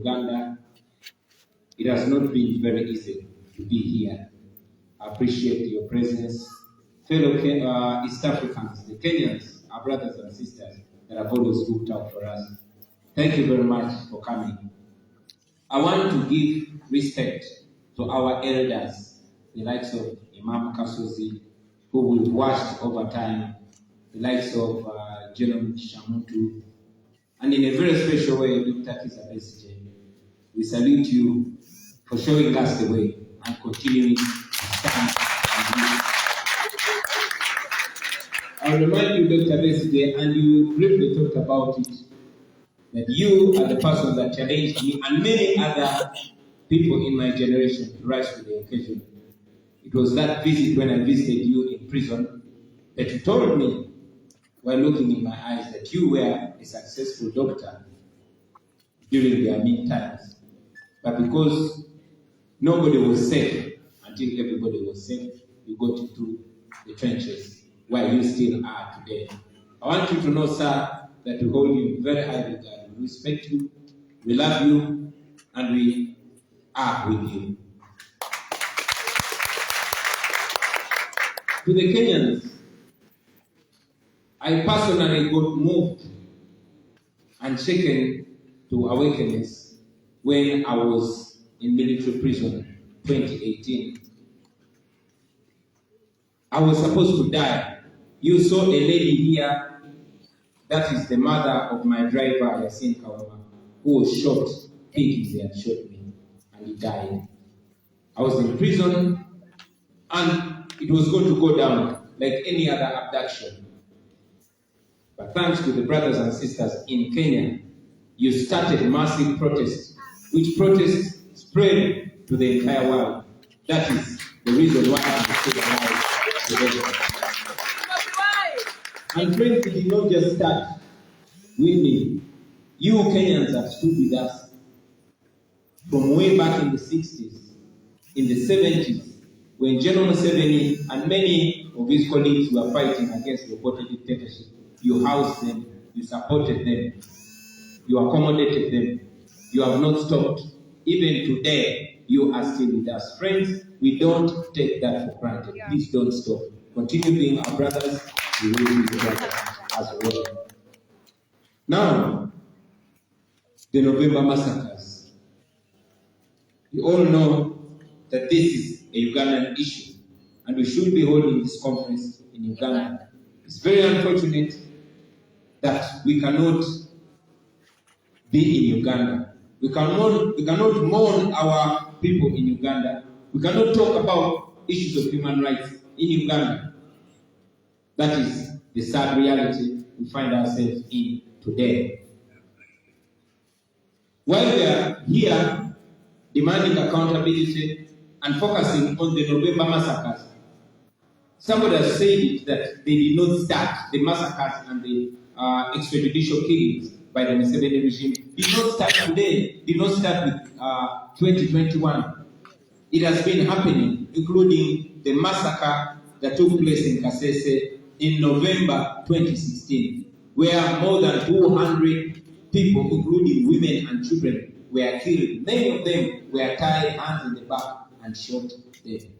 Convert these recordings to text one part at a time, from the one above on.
Uganda. It has not been very easy to be here. I appreciate your presence. Fellow East Africans, the Kenyans, our brothers and sisters that have always looked out for us. Thank you very much for coming. I want to give respect to our elders, the likes of Imam Kasozi, who we've watched over time, the likes of General Shamuntu, and in a very special way, Dr. Kizabesije. We salute you for showing us the way and continuing to stand and lead. I remind you, Dr. Besije, and you briefly talked about it, that you are the person that challenged me and many other people in my generation to rise to the occasion. It was that visit when I visited you in prison that you told me, while looking in my eyes, that you were a successful doctor during their mean times. But because nobody was safe until everybody was safe, you got into the trenches where you still are today. I want you to know, sir, that we hold you in very high regard. We respect you, we love you, and we are with you. To the Kenyans, I personally got moved and shaken to awakeness when I was in military prison 2018. I was supposed to die. You saw a lady here, that is the mother of my driver, Yasin Kawama, who was shot, thinking they had shot me, and he died. I was in prison, and it was going to go down like any other abduction. But thanks to the brothers and sisters in Kenya, you started massive protests, which protests spread to the entire world. That is the reason why I'm still alive today. And friends, it did not just start with me. You Kenyans have stood with us from way back in the 60s, in the 70s, when General Museveni and many of his colleagues were fighting against the Obote dictatorship. You housed them, you supported them, you accommodated them. You have not stopped. Even today, you are still with us. Friends, we don't take that for granted. Please don't stop. Continue being our brothers. We will be together as well. Now, the November massacres. You all know that this is a Ugandan issue, and we should be holding this conference in Uganda. It's very unfortunate that we cannot be in Uganda. We cannot mourn our people in Uganda. We cannot talk about issues of human rights in Uganda. That is the sad reality we find ourselves in today. While we are here demanding accountability and focusing on the November massacres, somebody has said it that they did not start the massacres and the extrajudicial killings by the Museveni regime. Did not start today, did not start with 2021. It has been happening, including the massacre that took place in Kasese in November 2016, where more than 200 people, including women and children, were killed. Many of them were tied hands in the back and shot dead.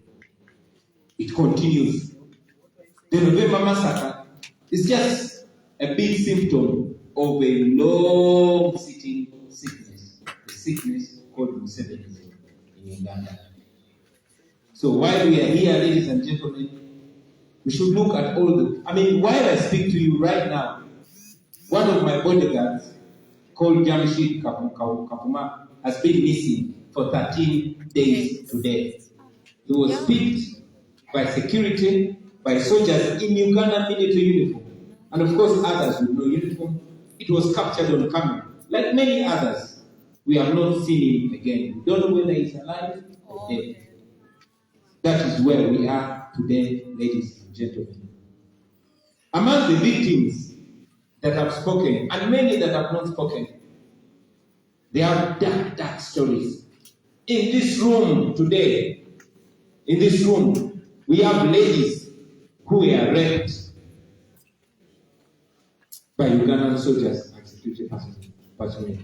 It continues. The November massacre is just a big symptom of a long-sitting sickness, the sickness called Musevenism in Uganda. So while we are here, ladies and gentlemen, we should look at all the... while I speak to you right now, one of my bodyguards, called Jamshid Kapuma, has been missing for 13 days today. He was picked by security, by soldiers in Ugandan military uniform, and of course others with no uniform. It was captured on camera. Like many others, we have not seen him again. We don't know whether he's alive or dead. That is where we are today, ladies and gentlemen. Among the victims that have spoken, and many that have not spoken, they have dark, dark stories. In this room today, in this room, we have ladies who were raped by Ugandan soldiers and security personnel.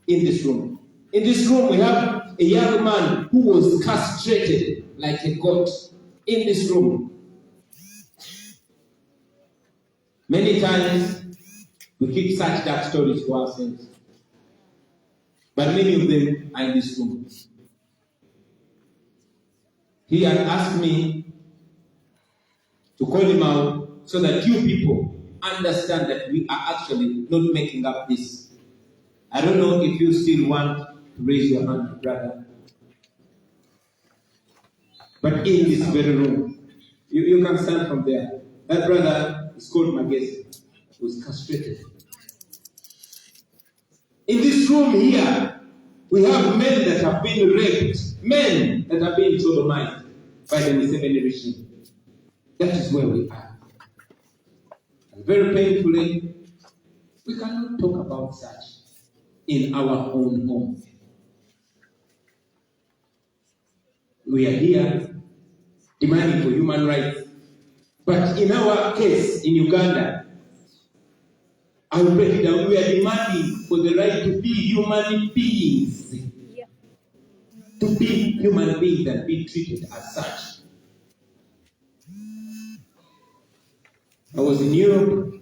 In this room, In this room, we have a young man who was castrated like a goat. In this room. Many times, we keep such dark stories to ourselves. But many of them are in this room. He had asked me to call him out so that you people understand that we are actually not making up this. I don't know if you still want to raise your hand, brother. But in this very room, you can stand from there. That brother is called Magesi, who was castrated. In this room here, we have men that have been raped, men that have been sodomized by the Museveni regime. That is where we are. And very painfully, we cannot talk about such in our own home. We are here demanding for human rights. But in our case, in Uganda, I will break it down. We are demanding for the right to be human beings. Yeah. To be human beings and be treated as such. I was in Europe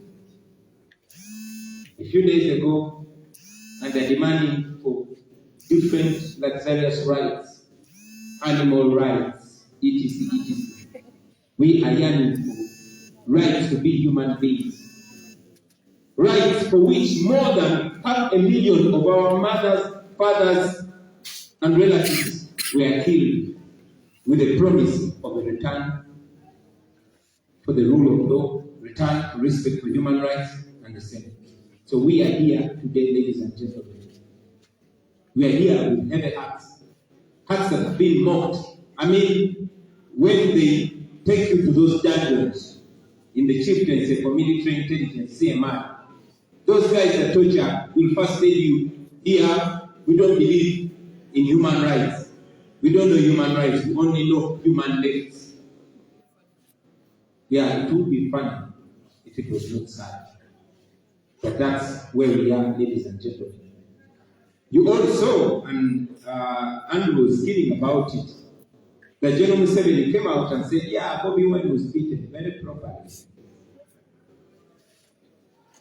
a few days ago, and they're demanding for different luxurious rights, animal rights, etc., etc. We are yearning for rights to be human beings. Rights for which more than 500,000 of our mothers, fathers, and relatives were killed with the promise of a return for the rule of law, return to respect for human rights, and the same. So we are here today, ladies and gentlemen. We are here with heavy hearts, hearts that have been mocked. I mean, when they take you to those dungeons in the chieftaincy for military intelligence, CMI, those guys that torture will first tell you, here, we don't believe in human rights. We don't know human rights. We only know human rights. Yeah, it would be funny if it was not sad. But that's where we are, ladies and gentlemen. You all saw, and Andrew was kidding about it, that General Museveni came out and said, yeah, Bobi Wine was beaten very properly.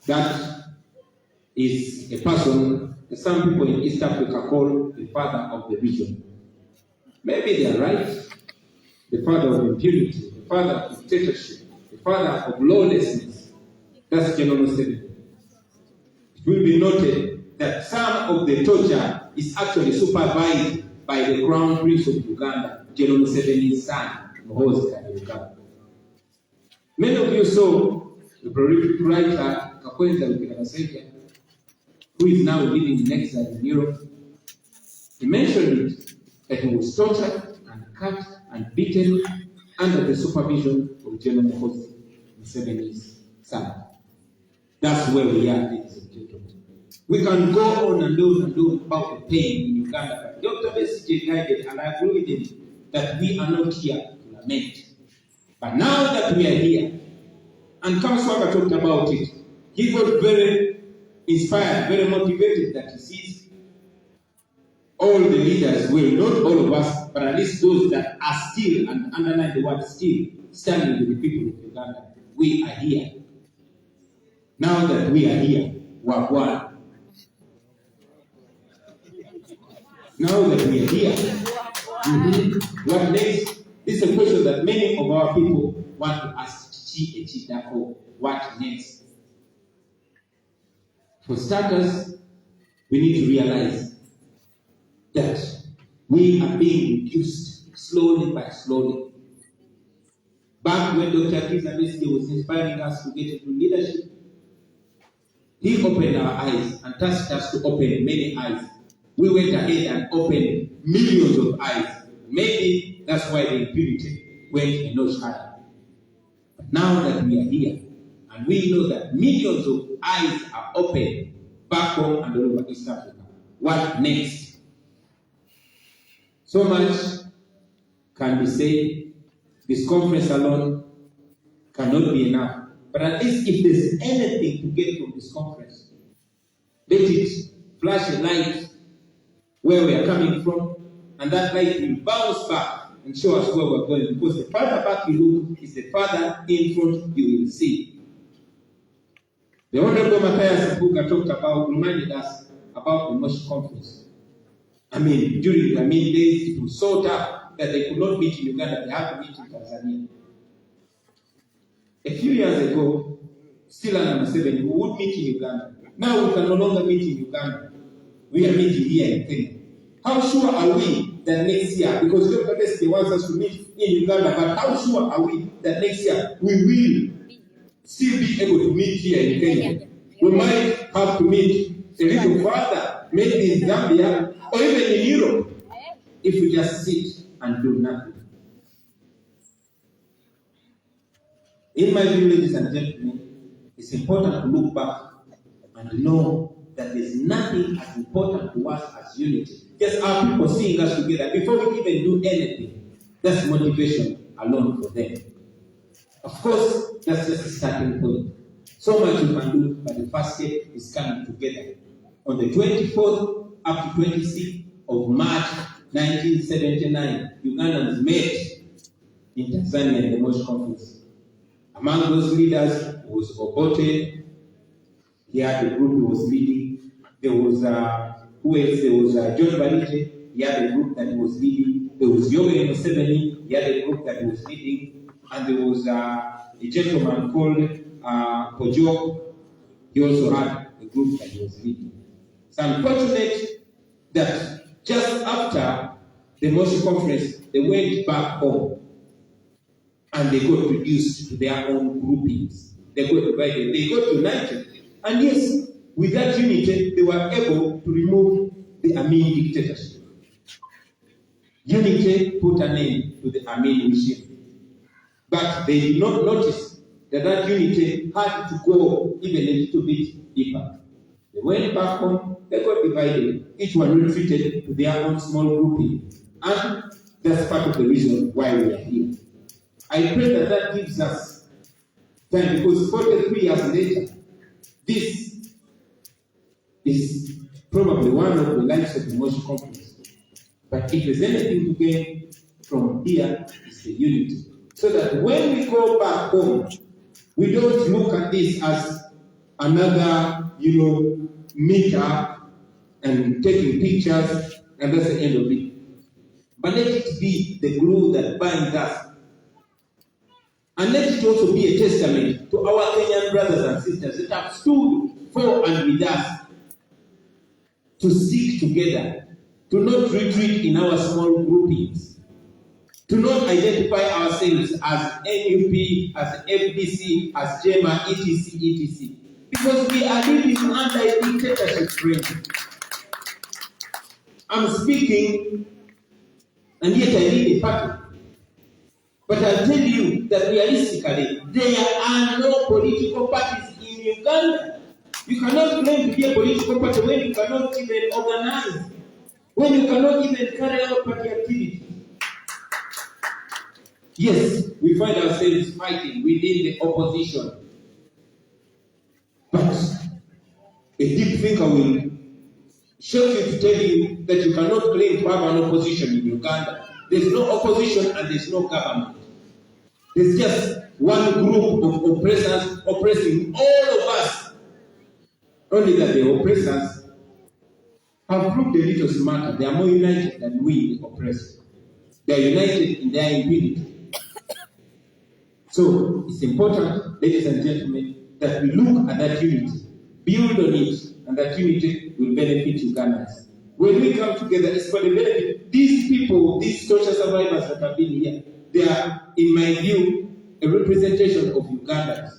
That is a person that some people in East Africa call the father of the region. Maybe they are right. The father of impunity, the father of dictatorship, the father of lawlessness. That's General Museveni. It will be noted that some of the torture is actually supervised by the Crown Prince of Uganda, General Museveni's son, Muhoozi Kainerugaba. Many of you saw the prolific writer Kakwenza Lukira, who is now living in exile in Europe. He mentioned it, that he was tortured and cut and beaten under the supervision of General Muhoozi, Museveni's son. That's where we are, ladies and gentlemen. We can go on and on about the pain in Uganda. But Dr. Besigye guided, and I agree with him, that we are not here to lament. But now that we are here, and Kamswaga talked about it, he got very inspired, very motivated that he sees all the leaders, well, not all of us, but at least those that are still, and underline the word still, standing with the people of Uganda. We are here. Now that we are here, Wagwan. Now that we are here, what next? This is a question that many of our people want to ask H.E Bobi, what next? For starters, we need to realize that we are being reduced slowly by slowly. Back when Dr. Kizza Besigye was inspiring us to get into leadership, he opened our eyes and tasked us to open many eyes. We went ahead and opened millions of eyes. Maybe that's why the impunity went a notch higher. But now that we are here, and we know that millions of eyes are open back home and all over East Africa, what next? So much can be said. This conference alone cannot be enough. But at least if there's anything to get from this conference, let it flash a light where we are coming from, and that light will bounce back and show us where we're going, because the farther back you look is the farther in front you will see. The Honorable Matthias Mpuga reminded us about the Moshi conference. During the days, it was so tough that they could not meet in Uganda, they had to meet in Tanzania. A few years ago, still under 7, we would meet in Uganda. Now we can no longer meet in Uganda. We are meeting here in Kenya. How sure are we that next year, because they want us to meet in Uganda, but how sure are we that next year we will still be able to meet here in Kenya? We might have to meet a little further, maybe in Zambia or even in Europe, if we just sit and do nothing. In my view, ladies and gentlemen, it's important to look back and know that there's nothing as important to us as unity. Just our people seeing us together before we even do anything. That's motivation alone for them. Of course, that's just a starting point. So much you can do, but the first step is coming together. On the 24th up to 26th of March 1979, Ugandans met in Tanzania in the Moshi Conference. Among those leaders was Obote. He had a group he was leading. There was John Barite. He had a group that he was leading. There was Yoweri Museveni. He had a group that he was leading. And there was a gentleman called Pojok. He also had a group that he was leading. It's unfortunate that just after the Moshi Conference, they went back home and they got reduced to their own groupings. They got divided. They got united. And yes, with that unity, they were able to remove the Amin dictatorship. Unity put an end to the Amin regime. But they did not notice that unity had to go even a little bit deeper. They went back home, they got divided. Each one retreated to their own small grouping. And that's part of the reason why we are here. I pray that that gives us time, because 43 years later, this is probably one of the lives of the Moshi Conference. But if there's anything to gain from here, it's the unity. So that when we go back home, we don't look at this as another, meetup and taking pictures, and that's the end of it. But let it be the glue that binds us. And let it also be a testament to our Kenyan brothers and sisters that have stood for and with us to stick together, to not retreat in our small groupings, to not identify ourselves as NUP, as FDC, as JEMA, etc., etc. Because we are living under a dictatorship frame. I'm speaking, and yet I lead a party. But I'll tell you that realistically, there are no political parties in Uganda. You cannot claim to be a political party when you cannot even organize, when you cannot even carry out party activity. Yes, we find ourselves fighting within the opposition. But a deep thinker will show you to tell you that you cannot claim to have an opposition in Uganda. There's no opposition and there's no government. There's just one group of oppressors oppressing all of us. Only that the oppressors have proved a little smarter. They are more united than we, the oppressed. They are united in their impunity. So it's important, ladies and gentlemen, that we look at that unity, build on it, and that unity will benefit Ugandans. When we come together, it's for the benefit. These people, these torture survivors that have been here, they are, in my view, a representation of Ugandans.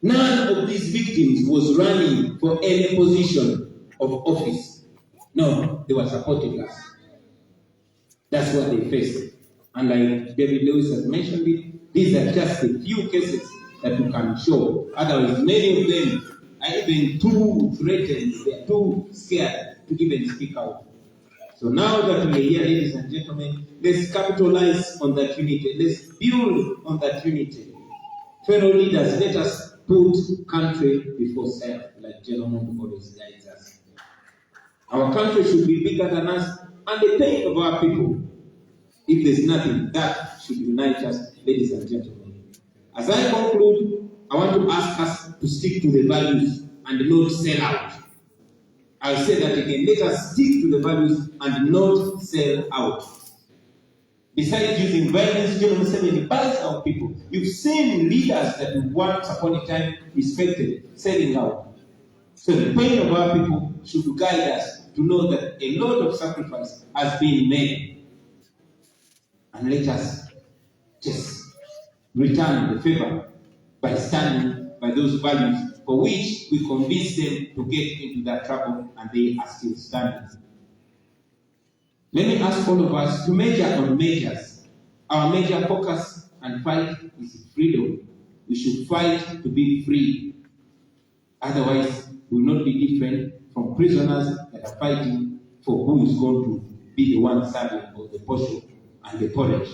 None of these victims was running for any position of office. No, they were supporting us. That's what they faced. And like David Lewis has mentioned it, these are just a few cases that we can show. Otherwise, many of them are even too threatened, they are too scared to even speak out. So now that we are here, ladies and gentlemen, let's capitalize on that unity. Let's build on that unity. Fellow leaders, let us put country before self, like gentlemen always guides us. Our country should be bigger than us and the pain of our people. If there's nothing, that should unite us, ladies and gentlemen. As I conclude, I want to ask us to stick to the values and not sell out. I'll say that again. Let us stick to the values and not sell out. Besides using violence, John Museveni buys our people. You've seen leaders that we once upon a time respected selling out. So the pain of our people should guide us to know that a lot of sacrifice has been made. And let us just return the favor by standing by those values for which we convince them to get into that trouble and they are still standing. Let me ask all of us to measure on measures. Our major focus and fight is freedom. We should fight to be free. Otherwise, we will not be different from prisoners that are fighting for who is going to be the one serving of the portion and the porridge.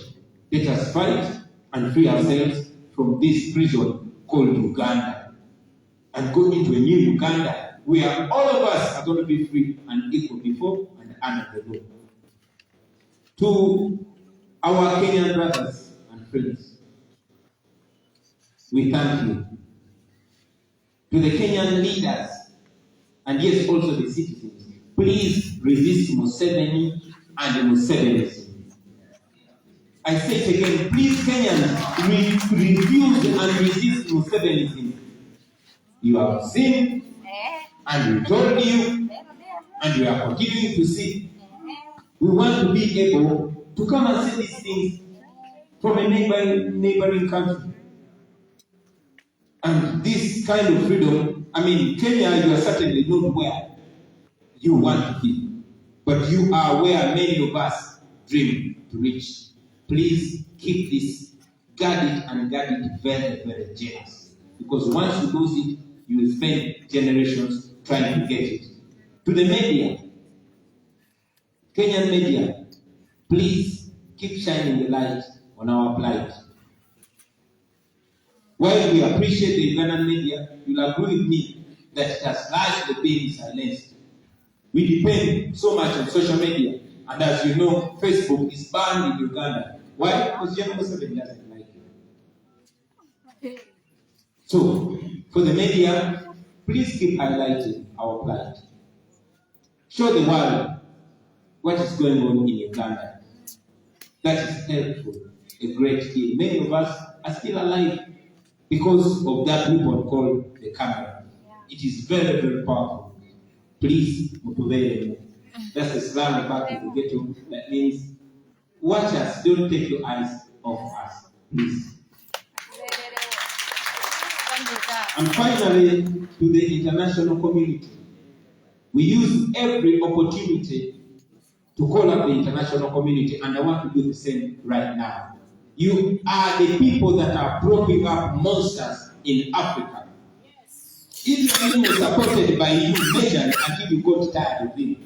Let us fight and free ourselves from this prison called Uganda and go into a new Uganda where all of us are going to be free and equal before and under the law. To our Kenyan brothers and friends, we thank you. To the Kenyan leaders, and yes, also the citizens, please resist Museveni and Musevenism. I say it again, please Kenyans, refuse and resist Musevenism. You have seen, and we told you, and we are continuing to see. We want to be able to come and say these things from a neighboring country. And this kind of freedom, Kenya, you are certainly not where you want to be, but you are where many of us dream to reach. Please keep this, guard it and guard it very, very jealously. Because once you lose it, you will spend generations trying to get it. To the media, Kenyan media, please keep shining the light on our plight. While we appreciate the Ugandan media, you'll agree with me that it has largely been silenced. We depend so much on social media, and as you know, Facebook is banned in Uganda. Why? Because General Museveni doesn't like it. So, for the media, please keep highlighting our plight. Show the world what is going on in Uganda. That is helpful, a great deal. Many of us are still alive because of that weapon called the camera. It is very, very powerful. Please, mutubere. That's the slang back in the ghetto. That means, watch us, don't take your eyes off us. Please. And finally, to the international community, we use every opportunity to call up the international community, and I want to do the same right now. You are the people that are propping up monsters in Africa. Israel was supported by you majorly until you got tired of him.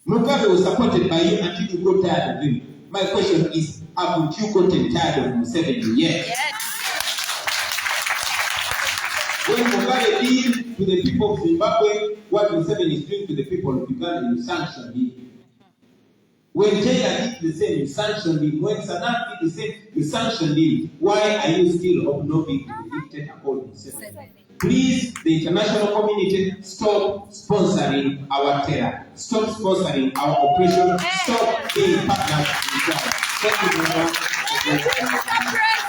Mugabe was supported by you until you got tired of him. My question is, haven't you gotten tired of Museveni yet? Yes. When Mugabe did to the people of Zimbabwe what Museveni is doing to the people of Uganda, you sanctioned him. When Jaya did the same, you sanctioned him. When Sadat did the same, you sanctioned him. Why are you still obnobbing to the dictator called Museveni? Please, the international community, stop sponsoring our terror. Stop sponsoring our oppression. Stop being partners with us. Thank you very much.